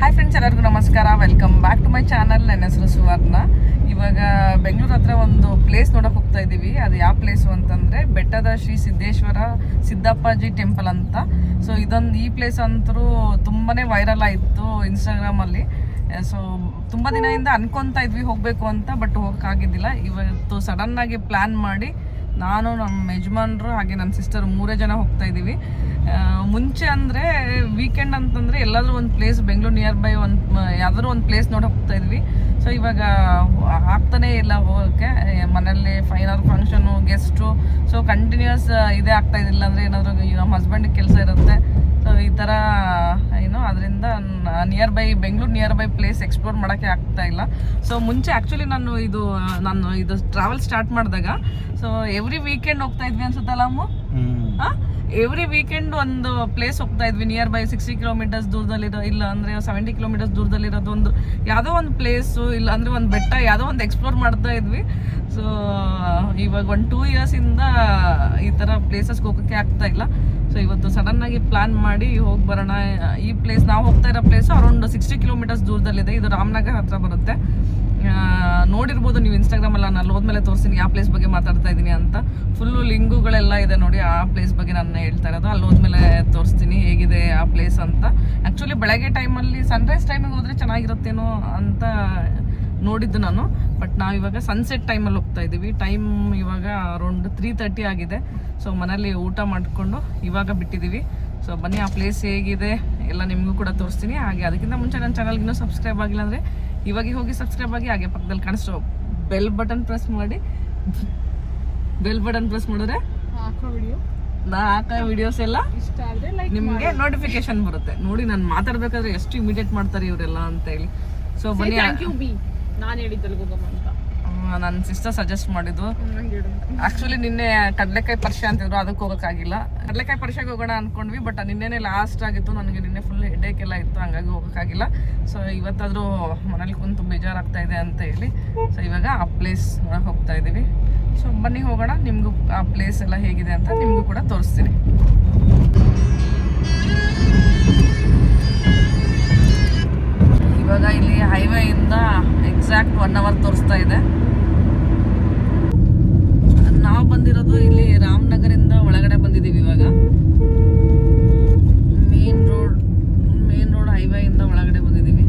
Hi friends, ಎಲ್ಲರಿಗೂ ನಮಸ್ಕಾರ. Welcome back to my channel. ನನ್ನ ಹೆಸರು ಸುವರ್ಣ. ಇವಾಗ ಬೆಂಗಳೂರು ಹತ್ರ ಒಂದು ಪ್ಲೇಸ್ ನೋಡೋಕೆ ಹೋಗ್ತಾ ಇದ್ದೀವಿ. ಅದು ಯಾವ ಪ್ಲೇಸು ಅಂತಂದರೆ ಬೆಟ್ಟದ ಶ್ರೀ ಸಿದ್ದೇಶ್ವರ ಸಿದ್ದಪ್ಪಾಜಿ ಟೆಂಪಲ್ ಅಂತ. ಸೊ ಈ ಪ್ಲೇಸ್ ಅಂತೂ ತುಂಬಾ ವೈರಲ್ ಆಯಿತು ಇನ್ಸ್ಟಾಗ್ರಾಮಲ್ಲಿ. ಸೊ ತುಂಬ ದಿನದಿಂದ ಅನ್ಕೊತಾ ಇದ್ವಿ ಹೋಗಬೇಕು ಅಂತ, ಬಟ್ ಹೋಗೋಕ್ಕಾಗಿದ್ದಿಲ್ಲ. ಇವತ್ತು ಸಡನ್ನಾಗಿ ಪ್ಲ್ಯಾನ್ ಮಾಡಿ ನಾನು, ನಮ್ಮ ಯಜಮಾನ್ರು ಹಾಗೆ ನನ್ನ ಸಿಸ್ಟರ್ 3 ಜನ ಹೋಗ್ತಾ ಇದ್ದೀವಿ. ಮುಂಚೆ ಅಂದರೆ ವೀಕೆಂಡ್ ಅಂತಂದರೆ ಎಲ್ಲಾದರೂ ಒಂದು ಪ್ಲೇಸ್ ಬೆಂಗಳೂರು ನಿಯರ್ ಬೈ ಯಾವ್ದಾದ್ರು ಒಂದು ಪ್ಲೇಸ್ ನೋಡಿ ಹೋಗ್ತಾ ಇದ್ವಿ. ಸೊ ಇವಾಗ ಆಗ್ತಾನೇ ಇಲ್ಲ ಹೋಗೋಕ್ಕೆ. ಮನೆಯಲ್ಲಿ final function, guest, so continues ಇದೇ ಆಗ್ತಾ ಇದ್ದಿಲ್ಲ. ಅಂದರೆ ಏನಾದರೂ ನಮ್ಮ ಹಸ್ಬೆಂಡಿಗೆ ಕೆಲಸ ಇರುತ್ತೆ. ಸೊ ಈ ಥರ ಅದರಿಂದ Bengaluru near by place explore ಮಾಡೋಕ್ಕೆ ಆಗ್ತಾ ಇಲ್ಲ. ಸೊ ಮುಂಚೆ ಆ್ಯಕ್ಚುಲಿ ನಾನು ಇದು ಟ್ರಾವೆಲ್ ಸ್ಟಾರ್ಟ್ ಮಾಡಿದಾಗ ಸೊ ಎವ್ರಿ ವೀಕೆಂಡ್ ಹೋಗ್ತಾ ಇದ್ವಿ ಅನ್ಸುತ್ತಲ್ಲ ಅಮ್ಮ. ಎವ್ರಿ ವೀಕೆಂಡ್ ಒಂದು ಪ್ಲೇಸ್ ಹೋಗ್ತಾ ಇದ್ವಿ ನಿಯರ್ ಬೈ 60 ಕಿಲೋಮೀಟರ್ಸ್ ದೂರದಲ್ಲಿರೋ, ಇಲ್ಲ ಅಂದರೆ 70 ಕಿಲೋಮೀಟರ್ಸ್ ದೂರದಲ್ಲಿರೋದು ಒಂದು ಯಾವುದೋ ಒಂದು ಪ್ಲೇಸು, ಇಲ್ಲ ಅಂದರೆ ಒಂದು ಬೆಟ್ಟ, ಯಾವುದೋ ಒಂದು ಎಕ್ಸ್ಪ್ಲೋರ್ ಮಾಡ್ತಾ ಇದ್ವಿ. ಸೊ ಇವಾಗ 2 ಇಯರ್ಸಿಂದ ಈ ಥರ ಪ್ಲೇಸಸ್ಗೆ ಹೋಗೋಕ್ಕೆ ಆಗ್ತಾ ಇಲ್ಲ. ಸೊ ಇವತ್ತು ಸಡನ್ನಾಗಿ ಪ್ಲ್ಯಾನ್ ಮಾಡಿ ಹೋಗಿ ಬರೋಣ. ಈ ಪ್ಲೇಸ್ ನಾವು ಹೋಗ್ತಾ ಇರೋ ಪ್ಲೇಸು ಅರೌಂಡ್ 60 ಕಿಲೋಮೀಟರ್ಸ್ ದೂರದಲ್ಲಿದೆ. ಇದು ರಾಮನಗರ ಹತ್ರ ಬರುತ್ತೆ. ನೋಡಿರ್ಬೋದು ನೀವು ಇನ್ಸ್ಟಾಗ್ರಾಮಲ್ಲಿ. ನಾನು ಅಲ್ಲಿ ಹೋದ್ಮೇಲೆ ತೋರಿಸ್ತೀನಿ ಯಾವ ಪ್ಲೇಸ್ ಬಗ್ಗೆ ಮಾತಾಡ್ತಾ ಇದ್ದೀನಿ ಅಂತ. ಫುಲ್ಲು ಲಿಂಗುಗಳೆಲ್ಲ ಇದೆ ನೋಡಿ. ಆ ಪ್ಲೇಸ್ ಬಗ್ಗೆ ನಾನು ಹೇಳ್ತಾ ಇರೋದು. ಅಲ್ಲಿ ಹೋದ್ಮೇಲೆ ತೋರಿಸ್ತೀನಿ ಹೇಗಿದೆ ಆ ಪ್ಲೇಸ್ ಅಂತ. ಆ್ಯಕ್ಚುಲಿ ಬೆಳಗ್ಗೆ ಟೈಮಲ್ಲಿ ಸನ್ರೈಸ್ ಟೈಮಿಗೆ ಹೋದರೆ ಚೆನ್ನಾಗಿರುತ್ತೇನೋ ಅಂತ ನೋಡಿದ್ದು ನಾನು. ಬಟ್ ನಾವು ಇವಾಗ ಸನ್ಸೆಟ್ ಟೈಮಲ್ಲಿ ಹೋಗ್ತಾ ಇದ್ದೀವಿ. ಟೈಮ್ ಇವಾಗ ಅರೌಂಡ್ 3:30 ಆಗಿದೆ. ಸೊ ಮನೇಲಿ ಊಟ ಮಾಡಿಕೊಂಡು ಇವಾಗ ಬಿಟ್ಟಿದ್ದೀವಿ. ಸೊ ಬನ್ನಿ, ಆ ಪ್ಲೇಸ್ ಹೇಗಿದೆ ಎಲ್ಲ ನಿಮಗೂ ಕೂಡ ತೋರಿಸ್ತೀನಿ. ಹಾಗೆ ಅದಕ್ಕಿಂತ ಮುಂಚೆ ನನ್ನ ಚಾನಲ್ಗೆ ಇನ್ನೂ ಸಬ್ಸ್ಕ್ರೈಬ್ ಆಗಿಲ್ಲ ಅಂದರೆ ಇವಾಗ ಹೋಗಿ ಸಬ್ಸ್ಕ್ರೈಬ್ ಆಗಿ. ಹಾಗೆ ಪಕ್ಕದಲ್ಲಿ ಕಾಣಿಸೋ ಬೆಲ್ ಬಟನ್ ಪ್ರೆಸ್ ಮಾಡಿ. ಬೆಲ್ ಬಟನ್ ಪ್ರೆಸ್ ಮಾಡಿದ್ರೆ ನಾ ಹಾಕೋ ವಿಡಿಯೋಸ್ ಎಲ್ಲ ನಿಮಗೆ ನೋಟಿಫಿಕೇಶನ್ ಬರುತ್ತೆ. ನೋಡಿ ನಾನು ಮಾತಾಡ್ಬೇಕಾದ್ರೆ ಎಷ್ಟು ಇಮಿಡಿಯೇಟ್ ಮಾಡ್ತಾರೆ ಇವರೆಲ್ಲ ಅಂತ ಹೇಳಿ. ಸೊ ಬನ್ನಿ. ನಾನು ಹೇಳಿದ್ದಲ್ಲ ಹೋಗಮ್ಮ ಅಂತ ನನ್ನ ಸಿಸ್ಟರ್ ಸಜೆಸ್ಟ್ ಮಾಡಿದ್ದು. ಆ್ಯಕ್ಚುಲಿ ನಿನ್ನೆ ಕಡಲೆಕಾಯಿ ಪರಿಷೆ ಅಂತಿದ್ರು, ಅದಕ್ಕೆ ಹೋಗೋಕ್ಕಾಗಿಲ್ಲ. ಕಡಲೆಕಾಯಿ ಪರಿಷೆಗೆ ಹೋಗೋಣ ಅಂದ್ಕೊಂಡ್ವಿ, ಬಟ್ ನಿನ್ನೆನೇ ಲಾಸ್ಟ್ ಆಗಿತ್ತು. ನನಗೆ ನಿನ್ನೆ ಫುಲ್ ಹೆಡೇಕ್ ಎಲ್ಲ ಇತ್ತು, ಹಂಗಾಗಿ ಹೋಗೋಕ್ಕಾಗಿಲ್ಲ. ಸೊ ಇವತ್ತಾದರೂ ಮನೇಲಿ ಕುಂತು ಬೇಜಾರಾಗ್ತಾ ಇದೆ ಅಂತ ಹೇಳಿ ಸೊ ಇವಾಗ ಆ ಪ್ಲೇಸ್ ನೋಡೋಕೆ ಹೋಗ್ತಾ ಇದ್ದೀವಿ. ಸೊ ಬನ್ನಿ ಹೋಗೋಣ. ನಿಮಗೂ ಆ ಪ್ಲೇಸ್ ಎಲ್ಲ ಹೇಗಿದೆ ಅಂತ ನಿಮಗೂ ಕೂಡ ತೋರಿಸ್ತೀನಿ. ಇವಾಗ ಇಲ್ಲಿ ಹೈವೇಯಿಂದ ಎಕ್ಸಾಕ್ಟ್ 1 ಅವರ್ ತೋರಿಸ್ತಾ ಇದೆ. ನಾವು ಬಂದಿರೋದು ಇಲ್ಲಿ ರಾಮನಗರಿಂದ ಒಳಗಡೆ ಬಂದಿದ್ದೀವಿ. ಇವಾಗ ಮೇನ್ ರೋಡ್ ಹೈವೇಯಿಂದ ಒಳಗಡೆ ಬಂದಿದ್ದೀವಿ.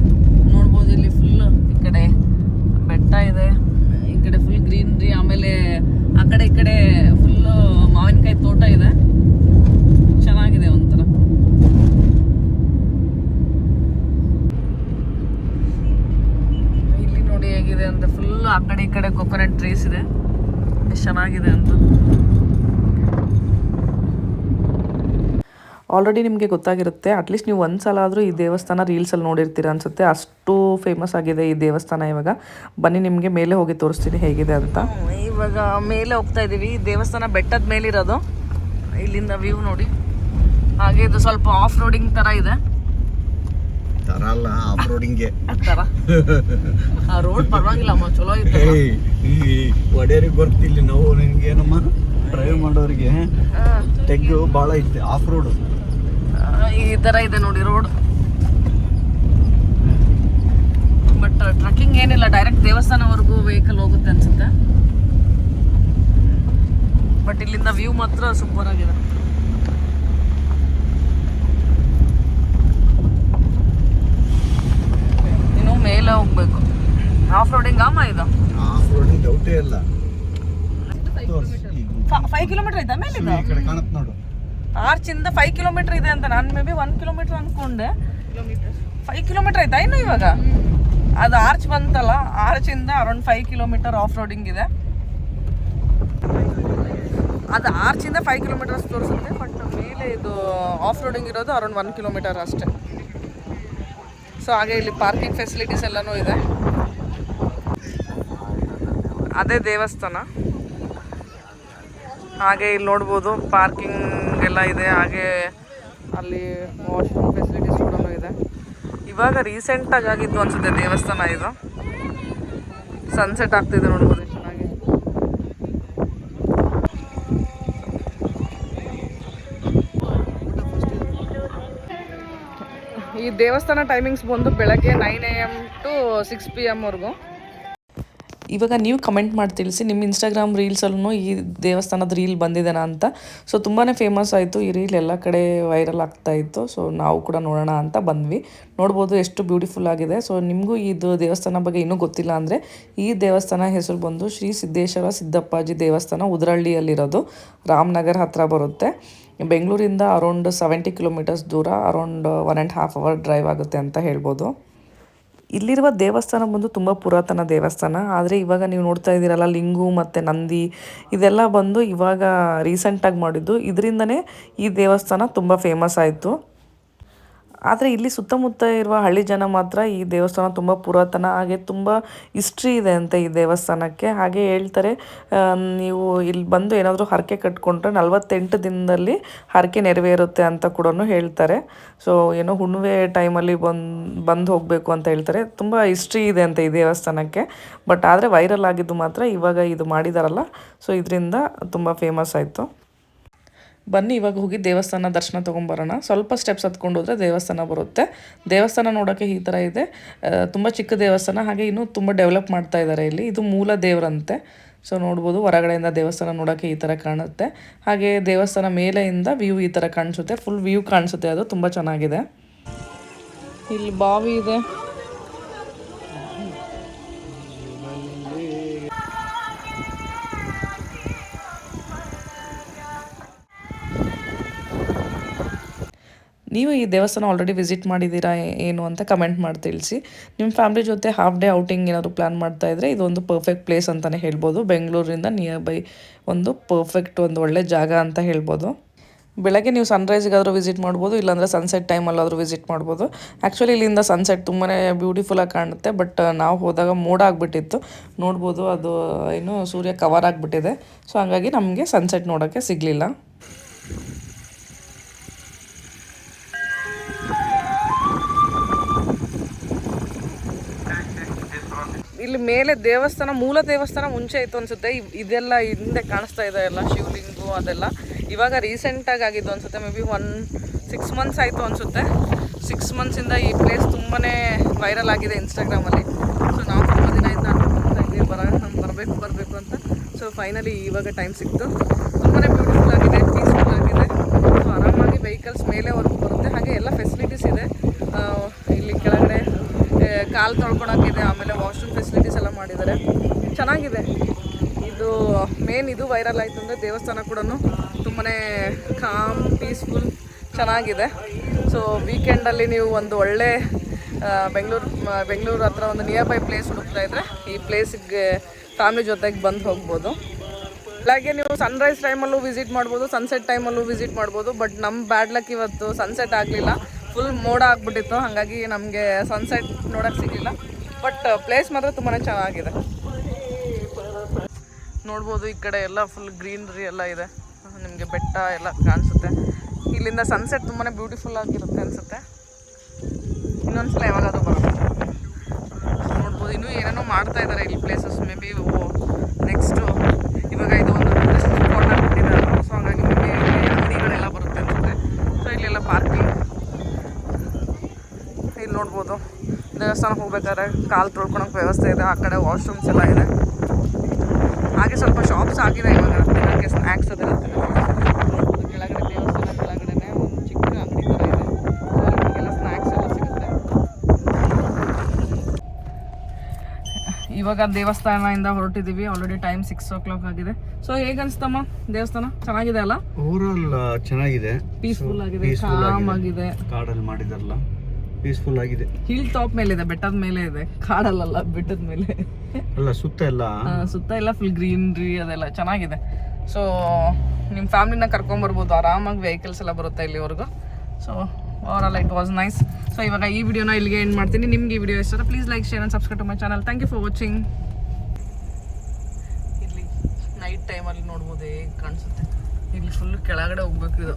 ನೋಡ್ಬೋದು ಇಲ್ಲಿ ಫುಲ್ ಈ ಕಡೆ ಬೆಟ್ಟ ಇದೆ, ಈ ಕಡೆ ಫುಲ್ ಗ್ರೀನ್ರಿ. ಆಮೇಲೆ ಆ ಕಡೆ ಈ ಕಡೆ ಫುಲ್ಲು ಮಾವಿನಕಾಯಿ ತೋಟ ಇದೆ. ಚೆನ್ನಾಗಿದೆ ಒಂಥರ. ಇಲ್ಲಿ ನೋಡಿ ಹೇಗಿದೆ ಅಂತ. ಫುಲ್ ಆ ಕಡೆ ಈ ಕಡೆ ಕೊಕೊನಟ್ ಟ್ರೀಸ್ ಇದೆ. ಎಷ್ಟು ಚೆನ್ನಾಗಿದೆ ಅಂತ. ಆಲ್ರೆಡಿ ನಿಮಗೆ ಗೊತ್ತಾಗಿರುತ್ತೆ. ಅಟ್ಲೀಸ್ಟ್ ನೀವು ಒಂದು ಸಲ ಆದರೂ ಈ ದೇವಸ್ಥಾನ ರೀಲ್ಸಲ್ಲಿ ನೋಡಿರ್ತೀರ ಅನಿಸುತ್ತೆ. ಅಷ್ಟು ಫೇಮಸ್ ಆಗಿದೆ ಈ ದೇವಸ್ಥಾನ. ಇವಾಗ ಬನ್ನಿ ನಿಮಗೆ ಮೇಲೆ ಹೋಗಿ ತೋರಿಸ್ತೀನಿ ಹೇಗಿದೆ ಅಂತ. ಇವಾಗ ಮೇಲೆ ಹೋಗ್ತಾ ಇದ್ದೀವಿ. ದೇವಸ್ಥಾನ ಬೆಟ್ಟದ ಮೇಲಿರೋದು. ಇಲ್ಲಿಂದ ವ್ಯೂ ನೋಡಿ. ಹಾಗೆ ಇದು ಸ್ವಲ್ಪ ಆಫ್ ರೋಡಿಂಗ್ ಥರ ಇದೆ. ಆ ರೋಡ್ ಪರವಾಗಿಲ್ಲ ಅಮ್ಮ, ಚಲೋ ಇದೆ. ಒಡೆಯರಿಗೆ ಬರ್ತಿಲ್ಲ ನಾವು. ನಿನ್ಗೆ ಏನಮ್ಮ ಡ್ರೈವ್ ಮಾಡೋರಿಗೆ ತೆಗ್ಗು ಭಾಳ ಐತೆ. ಆಫ್ ರೋಡ್ ಈ ಥರ ಇದೆ ನೋಡಿ ರೋಡ್. ಬಟ್ ಟ್ರಕ್ಕಿಂಗ್ ಏನಿಲ್ಲ, ಡೈರೆಕ್ಟ್ ದೇವಸ್ಥಾನವರೆಗೂ ವೆಹಿಕಲ್ ಹೋಗುತ್ತೆ ಅನ್ಸುತ್ತೆ. ಬಟ್ ಇಲ್ಲಿಂದ ವ್ಯೂ ಮಾತ್ರ ಸೂಪರ್ ಆಗಿದೆ. ಇನ್ನು ಮೇಲೆ ಹೋಗ್ಬೇಕು. ಆಫ್ ರೋಡಿಂಗ್ ಅಮ್ಮ ಇದು. ಆಫ್ ರೋಡಿಂಗ್ ಡೌಟೇ ಇಲ್ಲ. 5 ಕಿಲೋಮೀಟರ್ ಐತಾ ಮೇಲೆ ಇದು? ಈ ಕಡೆ ಕಾಣುತ್ತೆ ನೋಡು. ಆರ್ಚಿಂದ 5 ಕಿಲೋಮೀಟರ್ ಇದೆ ಅಂತ. ನಾನು ಮೇ ಬಿ 1 ಕಿಲೋಮೀಟರ್ ಅನ್ಕೊಂಡೆ. 5 ಕಿಲೋಮೀಟರ್ ಆಯ್ತಾ ಇನ್ನು ಇವಾಗ? ಅದು ಆರ್ಚ್ ಬಂತಲ್ಲ, ಆರ್ಚಿಂದ ಅರೌಂಡ್ 5 ಕಿಲೋಮೀಟರ್ ಆಫ್ ರೋಡಿಂಗ್ ಇದೆ. ಅದು ಆರ್ಚಿಂದ 5 ಕಿಲೋಮೀಟರ್ಸ್ ತೋರಿಸುತ್ತೆ. ಬಟ್ ಮೇಲೆ ಇದು ಆಫ್ ರೋಡಿಂಗ್ ಇರೋದು ಅರೌಂಡ್ 1 ಕಿಲೋಮೀಟರ್ ಅಷ್ಟೇ. ಸೊ ಹಾಗೆ ಇಲ್ಲಿ ಪಾರ್ಕಿಂಗ್ ಫೆಸಿಲಿಟೀಸ್ ಎಲ್ಲನೂ ಇದೆ. ಅದೇ ದೇವಸ್ಥಾನ. ಹಾಗೆ ಇಲ್ಲಿ ನೋಡ್ಬೋದು ಪಾರ್ಕಿಂಗ್ ಎಲ್ಲ ಇದೆ. ಹಾಗೆ ಅಲ್ಲಿ ವಾಶ್ರೂಮ್ ಫೆಸಿಲಿಟೀಸ್ ಕೂಡ ಇದೆ. ಇವಾಗ ರೀಸೆಂಟಾಗಿ ಆಗಿದ್ದು ಅನಿಸುತ್ತೆ ದೇವಸ್ಥಾನ ಇದು. ಸನ್ಸೆಟ್ ಆಗ್ತಿದೆ ನೋಡ್ಬೋದು ಎಷ್ಟು ಚೆನ್ನಾಗಿ. ಈ ದೇವಸ್ಥಾನ ಟೈಮಿಂಗ್ಸ್ ಬಂದು ಬೆಳಗ್ಗೆ 9 AM to 6 PM ವರೆಗೂ. ಇವಾಗ ನೀವು ಕಮೆಂಟ್ ಮಾಡಿ ತಿಳಿಸಿ ನಿಮ್ಮ ಇನ್ಸ್ಟಾಗ್ರಾಮ್ ರೀಲ್ಸಲ್ಲೂ ಈ ದೇವಸ್ಥಾನದ ರೀಲ್ ಬಂದಿದೆನಾ ಅಂತ. ಸೊ ತುಂಬಾ ಫೇಮಸ್ ಆಯಿತು ಈ ರೀಲ್, ಎಲ್ಲ ಕಡೆ ವೈರಲ್ ಆಗ್ತಾಯಿತ್ತು. ಸೊ ನಾವು ಕೂಡ ನೋಡೋಣ ಅಂತ ಬಂದ್ವಿ. ನೋಡ್ಬೋದು ಎಷ್ಟು ಬ್ಯೂಟಿಫುಲ್ ಆಗಿದೆ. ಸೊ ನಿಮಗೂ ಇದು ದೇವಸ್ಥಾನ ಬಗ್ಗೆ ಇನ್ನೂ ಗೊತ್ತಿಲ್ಲ ಅಂದರೆ ಈ ದೇವಸ್ಥಾನ ಹೆಸರು ಬಂದು ಶ್ರೀ ಸಿದ್ದೇಶ್ವರ ಸಿದ್ದಪ್ಪಾಜಿ ದೇವಸ್ಥಾನ, ಉದರಳ್ಳಿಯಲ್ಲಿರೋದು, ರಾಮನಗರ ಹತ್ರ ಬರುತ್ತೆ. ಬೆಂಗಳೂರಿಂದ ಅರೌಂಡ್ 70 ಕಿಲೋಮೀಟರ್ಸ್ ದೂರ, ಅರೌಂಡ್ 1.5 hour ಡ್ರೈವ್ ಆಗುತ್ತೆ ಅಂತ ಹೇಳ್ಬೋದು. ಇಲ್ಲಿರುವ ದೇವಸ್ಥಾನ ಬಂದು ತುಂಬ ಪುರಾತನ ದೇವಸ್ಥಾನ. ಆದರೆ ಇವಾಗ ನೀವು ನೋಡ್ತಾ ಇದ್ದೀರಲ್ಲ, ಲಿಂಗು ಮತ್ತು ನಂದಿ ಇದೆಲ್ಲ ಬಂದು ಇವಾಗ ರೀಸೆಂಟಾಗಿ ಮಾಡಿದ್ದು. ಇದರಿಂದನೇ ಈ ದೇವಸ್ಥಾನ ತುಂಬ ಫೇಮಸ್ ಆಯಿತು. ಆದರೆ ಇಲ್ಲಿ ಸುತ್ತಮುತ್ತ ಇರುವ ಹಳ್ಳಿ ಜನ ಮಾತ್ರ ಈ ದೇವಸ್ಥಾನ ತುಂಬ ಪುರಾತನ, ಹಾಗೆ ತುಂಬ ಹಿಸ್ಟ್ರಿ ಇದೆ ಅಂತೆ ಈ ದೇವಸ್ಥಾನಕ್ಕೆ. ಹಾಗೆ ಹೇಳ್ತಾರೆ, ನೀವು ಇಲ್ಲಿ ಬಂದು ಏನಾದರೂ ಹರಕೆ ಕಟ್ಕೊಂಡ್ರೆ 48 ದಿನದಲ್ಲಿ ಹರಕೆ ನೆರವೇರುತ್ತೆ ಅಂತ ಕೂಡ ಹೇಳ್ತಾರೆ. ಸೊ ಏನೋ ಹುಣ್ಣಿಮೆ ಟೈಮಲ್ಲಿ ಬಂದು ಹೋಗಬೇಕು ಅಂತ ಹೇಳ್ತಾರೆ. ತುಂಬ ಹಿಸ್ಟ್ರಿ ಇದೆ ಅಂತೆ ಈ ದೇವಸ್ಥಾನಕ್ಕೆ. ಬಟ್ ಆದರೆ ವೈರಲ್ ಆಗಿದ್ದು ಮಾತ್ರ ಇವಾಗ ಇದು ಮಾಡಿದಾರಲ್ಲ, ಸೊ ಇದರಿಂದ ತುಂಬ ಫೇಮಸ್ ಆಯಿತು. ಬನ್ನಿ ಇವಾಗ ಹೋಗಿ ದೇವಸ್ಥಾನ ದರ್ಶನ ತೊಗೊಂಬರೋಣ. ಸ್ವಲ್ಪ ಸ್ಟೆಪ್ಸ್ ಹತ್ಕೊಂಡು ಹೋದರೆ ದೇವಸ್ಥಾನ ಬರುತ್ತೆ. ದೇವಸ್ಥಾನ ನೋಡೋಕ್ಕೆ ಈ ಥರ ಇದೆ. ತುಂಬ ಚಿಕ್ಕ ದೇವಸ್ಥಾನ, ಹಾಗೆ ಇನ್ನೂ ತುಂಬ ಡೆವಲಪ್ ಮಾಡ್ತಾ ಇದ್ದಾರೆ ಇಲ್ಲಿ. ಇದು ಮೂಲ ದೇವರಂತೆ. ಸೊ ನೋಡ್ಬೋದು, ಹೊರಗಡೆಯಿಂದ ದೇವಸ್ಥಾನ ನೋಡೋಕ್ಕೆ ಈ ಥರ ಕಾಣುತ್ತೆ. ಹಾಗೆ ದೇವಸ್ಥಾನ ಮೇಲೆಯಿಂದ ವ್ಯೂ ಈ ಥರ ಕಾಣಿಸುತ್ತೆ, ಫುಲ್ ವ್ಯೂ ಕಾಣಿಸುತ್ತೆ. ಅದು ತುಂಬ ಚೆನ್ನಾಗಿದೆ. ಇಲ್ಲಿ ಬಾವಿ ಇದೆ. ನೀವು ಈ ದೇವಸ್ಥಾನ ಆಲ್ರೆಡಿ ವಿಸಿಟ್ ಮಾಡಿದ್ದೀರಾ ಏನು ಅಂತ ಕಮೆಂಟ್ ಮಾಡಿ ತಿಳಿಸಿ. ನಿಮ್ಮ ಫ್ಯಾಮಿಲಿ ಜೊತೆ ಹಾಫ್ ಡೇ ಔಟಿಂಗ್ ಏನಾದರೂ ಪ್ಲ್ಯಾನ್ ಮಾಡ್ತಾ ಇದ್ದರೆ ಇದೊಂದು ಪರ್ಫೆಕ್ಟ್ ಪ್ಲೇಸ್ ಅಂತಲೇ ಹೇಳ್ಬೋದು. ಬೆಂಗಳೂರಿಂದ ನಿಯರ್ ಬೈ ಒಂದು ಪರ್ಫೆಕ್ಟ್ ಒಂದು ಒಳ್ಳೆ ಜಾಗ ಅಂತ ಹೇಳ್ಬೋದು. ಬೆಳಗ್ಗೆ ನೀವು ಸನ್ರೈಸ್ಗಾದರೂ ವಿಸಿಟ್ ಮಾಡ್ಬೋದು, ಇಲ್ಲಾಂದರೆ ಸನ್ಸೆಟ್ ಟೈಮಲ್ಲಾದರೂ ವಿಸಿಟ್ ಮಾಡ್ಬೋದು. ಆ್ಯಕ್ಚುಲಿ ಇಲ್ಲಿಂದ ಸನ್ಸೆಟ್ ತುಂಬಾ ಬ್ಯೂಟಿಫುಲ್ಲಾಗಿ ಕಾಣುತ್ತೆ. ಬಟ್ ನಾವು ಹೋದಾಗ ಮೋಡ ಆಗಿಬಿಟ್ಟಿತ್ತು. ನೋಡ್ಬೋದು, ಅದು ಏನು ಸೂರ್ಯ ಕವರ್ ಆಗಿಬಿಟ್ಟಿದೆ. ಸೊ ಹಾಗಾಗಿ ನಮಗೆ ಸನ್ಸೆಟ್ ನೋಡೋಕ್ಕೆ ಸಿಗಲಿಲ್ಲ. ಇಲ್ಲಿ ಮೇಲೆ ದೇವಸ್ಥಾನ, ಮೂಲ ದೇವಸ್ಥಾನ ಮುಂಚೆ ಇತ್ತು ಅನಿಸುತ್ತೆ. ಇದೆಲ್ಲ ಹಿಂದೆ ಕಾಣಿಸ್ತಾ ಇದೆ ಎಲ್ಲ ಶಿವಲಿಂಗು ಅದೆಲ್ಲ ಇವಾಗ ರೀಸೆಂಟಾಗಿ ಆಗಿದ್ದು ಅನಿಸುತ್ತೆ. ಮೇ ಬಿ 6 months ಆಯಿತು ಅನಿಸುತ್ತೆ. 6 monthsಯಿಂದ ಈ ಪ್ಲೇಸ್ ತುಂಬಾ ವೈರಲ್ ಆಗಿದೆ ಇನ್ಸ್ಟಾಗ್ರಾಮಲ್ಲಿ. ಸೊ ನಾವು ತುಂಬ ದಿನದಿಂದ ಅನ್ಕೊಳ್ತಾ ಇದ್ದೀವಿ ಬರಬೇಕು ಅಂತ. ಸೊ ಫೈನಲಿ ಇವಾಗ ಟೈಮ್ ಸಿಕ್ತು. ತುಂಬಾ ಬ್ಯೂಟಿಫುಲ್ ಆಗಿದೆ, ಪೀಸ್ಫುಲ್ ಆಗಿದೆ. ಸೊ ಆರಾಮಾಗಿ ವೆಹಿಕಲ್ಸ್ ಮೇಲೆವರೆಗೂ ಬರುತ್ತೆ. ಹಾಗೆ ಎಲ್ಲ ಫೆಸಿಲಿಟೀಸ್ ಇದೆ. ಇಲ್ಲಿ ಕೆಳಗಡೆ ಕಾಲು ತೊಳ್ಕೊಳಕ್ಕಿದೆ, ಆಮೇಲೆ ವಾಶ್ರೂಮ್ ಫೆಸಿಲಿಟೀಸ್ ಎಲ್ಲ ಮಾಡಿದ್ದಾರೆ. ಚೆನ್ನಾಗಿದೆ. ಇದು ಮೇನ್ ಇದು ವೈರಲ್ ಆಯಿತು ಅಂದರೆ ದೇವಸ್ಥಾನ ಕೂಡ ತುಂಬಾ ಕಾಮ್, ಪೀಸ್ಫುಲ್, ಚೆನ್ನಾಗಿದೆ. ಸೊ ವೀಕೆಂಡಲ್ಲಿ ನೀವು ಒಂದು ಒಳ್ಳೆ ಬೆಂಗಳೂರು ಹತ್ರ ಒಂದು ನಿಯರ್ ಬೈ ಪ್ಲೇಸ್ ಹುಡುಕ್ತಾ ಇದ್ದರೆ ಈ ಪ್ಲೇಸಿಗೆ ಫ್ಯಾಮಿಲಿ ಜೊತೆಗೆ ಬಂದು ಹೋಗ್ಬೋದು. ಬೆಳಗ್ಗೆ ನೀವು ಸನ್ರೈಸ್ ಟೈಮಲ್ಲೂ ವಿಸಿಟ್ ಮಾಡ್ಬೋದು, ಸನ್ಸೆಟ್ ಟೈಮಲ್ಲೂ ವಿಸಿಟ್ ಮಾಡ್ಬೋದು. ಬಟ್ ನಮ್ಮ ಬ್ಯಾಡ್ ಲಕ್ ಇವತ್ತು ಸನ್ಸೆಟ್ ಆಗಲಿಲ್ಲ, ಫುಲ್ ಮೋಡ ಆಗಿಬಿಟ್ಟಿತ್ತು. ಹಾಗಾಗಿ ನಮಗೆ ಸನ್ಸೆಟ್ ನೋಡೋಕ್ಕೆ ಸಿಗಲಿಲ್ಲ. ಬಟ್ ಪ್ಲೇಸ್ ಮಾತ್ರ ತುಂಬಾ ಚೆನ್ನಾಗಿದೆ. ನೋಡ್ಬೋದು, ಈ ಕಡೆ ಎಲ್ಲ ಫುಲ್ ಗ್ರೀನರಿ ಎಲ್ಲ ಇದೆ. ನಿಮಗೆ ಬೆಟ್ಟ ಎಲ್ಲ ಕಾಣಿಸುತ್ತೆ. ಇಲ್ಲಿಂದ ಸನ್ಸೆಟ್ ತುಂಬಾ ಬ್ಯೂಟಿಫುಲ್ ಆಗಿರುತ್ತೆ ಅನಿಸುತ್ತೆ. ಇನ್ನೊಂದ್ಸಲ ಯಾವಾಗಾದರೂ ಬರೋದು. ನೋಡ್ಬೋದು, ಇನ್ನೂ ಏನೇನೋ ಮಾಡ್ತಾ ಇದ್ದಾರೆ ಇಲ್ಲಿ ಪ್ಲೇಸಸ್. ಮೇ ಬಿ ನೆಕ್ಸ್ಟು ಇವಾಗ ಇದು ಒಂದು ಟೂರಿಸ್ಟ್ ಸ್ಪಾಟ್ ಆಗಿಬಿಟ್ಟಿದ್ದಾರೆ. ಸೊ ಹಾಗಾಗಿ ಮೇ ಬಿ ಅಂಗಡಿಗಳೆಲ್ಲ ಬರುತ್ತೆ ಅನಿಸುತ್ತೆ. ಸೊ ಇಲ್ಲೆಲ್ಲ ಪಾರ್ಕಿಂಗ್. ಇಲ್ಲಿ ನೋಡ್ಬೋದು, ದೇವಸ್ಥಾನಕ್ಕೆ ಹೋಗ್ಬೇಕಾದ್ರೆ ಕಾಲು ತೊಳ್ಕೊಳಕ್ಕೆ ವ್ಯವಸ್ಥೆ ಇದೆ. ಆ ಕಡೆ ವಾಶ್ರೂಮ್ಸ್ ಎಲ್ಲ ಇದೆ. ಹಾಗೆ ಸ್ವಲ್ಪ ಶಾಪ್ಸ್ ಆಗಿದೆ ಇವಾಗ ತಿನ್ನೋಕ್ಕೆ, ಸ್ನ್ಯಾಕ್ಸ್ ಅದೆಲ್ಲ ತಿನ್ನೋದು. ಕೆಳಗಡೆ ದೇವಸ್ಥಾನ ಕೆಳಗಡೆ ಒಂದು ಚಿಕ್ಕ ಅಂಗಡಿ ಥರ ಇದೆ. ಸೊ ನಿಮಗೆಲ್ಲ ಸ್ನ್ಯಾಕ್ಸ್ ಎಲ್ಲ ಸಿಗುತ್ತೆ. ಇವಾಗ ದೇವಸ್ಥಾನದಿಂದ ಹೊರಟಿದ್ದೀವಿ. ಆಲ್ರೆಡಿ ಟೈಮ್ 6 o'clock ಆಗಿದೆ. ಸೊ ಹೇಗೆ ಅನಿಸ್ತಮ್ಮ ದೇವಸ್ಥಾನ? ಚೆನ್ನಾಗಿದೆ ಅಲ್ಲ? ಓವರಾಲ್ ಚೆನ್ನಾಗಿದೆ, ಪೀಸ್ಫುಲ್ ಆಗಿದೆ, ಕಾಮ್ ಆಗಿದೆ. ಕಾಡಲ್ಲಿ ಮಾಡಿದಾರಲ್ಲ, ಪೀಸ್ಫುಲ್ ಆಗಿದೆ. ಹಿಲ್ ಟಾಪ್ ಮೇಲೆ ಇದೆ, ಬೆಟ್ಟದ ಮೇಲೆ ಇದೆ, ಕಾಡಲ್ಲ, ಬೆಟ್ಟದ ಮೇಲೆ ಅಲ್ಲ. ಸುತ್ತ ಎಲ್ಲ ಫುಲ್ ಗ್ರೀನ್ರಿ ಅದೆಲ್ಲ ಚೆನ್ನಾಗಿದೆ. ಸೊ ನಿಮ್ಮ ಫ್ಯಾಮಿಲಿನ ಕರ್ಕೊಂಬರ್ಬೋದು, ಆರಾಮಾಗಿ ವೆಹಿಕಲ್ಸ್ ಎಲ್ಲ ಬರುತ್ತೆ ಇಲ್ಲಿವರೆಗೂ. So overall it was nice. So ಇವಾಗ ಈ ವಿಡಿಯೋನ ಇಲ್ಲಿಗೆ ಎಂಡ್ ಮಾಡ್ತೀನಿ. ನಿಮ್ಗೆ ಈ ವಿಡಿಯೋ ಇಷ್ಟ please like, share and subscribe to my channel. Thank you for watching. ಇಲ್ಲಿ ನೈಟ್ ಟೈಮಲ್ಲಿ ನೋಡ್ಬೋದು ಹೇಗೆ ಕಾಣಿಸುತ್ತೆ. ಇಲ್ಲಿ ಫುಲ್ ಕೆಳಗಡೆ ಹೋಗ್ಬೇಕು ಇದು.